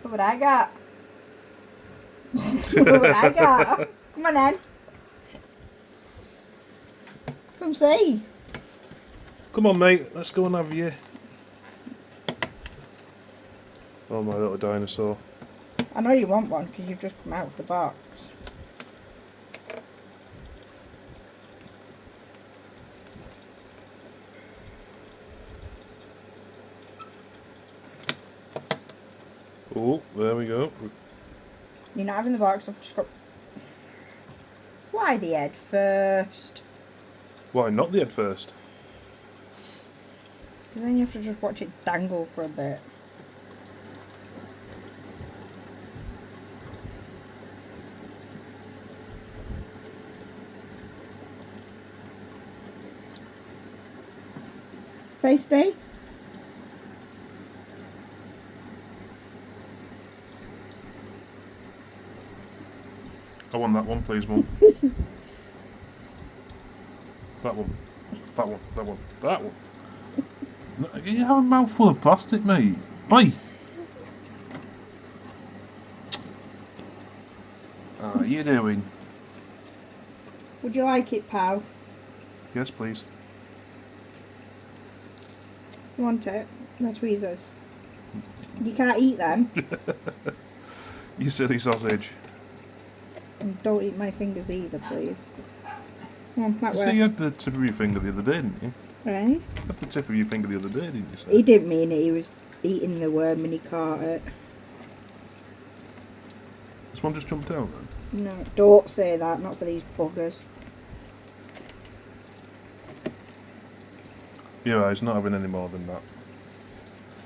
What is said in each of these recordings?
Look what I got. Look what I got. Come on then. Come see. Come on, mate. Let's go and have you. Oh, my little dinosaur. I know you want one because you've just come out of the box. Oh, there we go. You're not having the box. I've just got. Why the head first? Why not the head first? Because then you have to just watch it dangle for a bit. Tasty? I want that one, please, Mum. That one. That one. That one. That one. No, you have a mouthful of plastic, mate. Oi! How are you doing? Would you like it, pal? Yes, please. You want it? They're tweezers. You can't eat them. You silly sausage. And don't eat my fingers either, please. Come on, that You way. see, you had the tip of your finger the other day, didn't you? Right? You had the tip of your finger the other day, didn't you, sir? He didn't mean it. He was eating the worm and he caught it. This one just jumped out then? No, don't say that. Not for these buggers. Yeah, he's not having any more than that.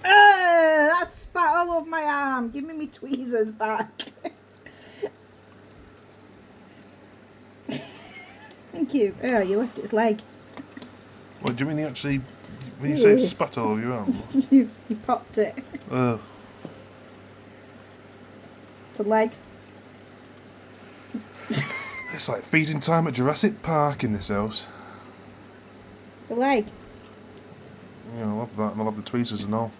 That spat all over my arm. Give me tweezers back. Thank you. Oh, you left its leg. What do you mean he actually... When you say it spat all over your arm? you popped it. It's a leg. It's like feeding time at Jurassic Park in this house. It's a leg. Yeah, I love that, and I love the tweezers and all.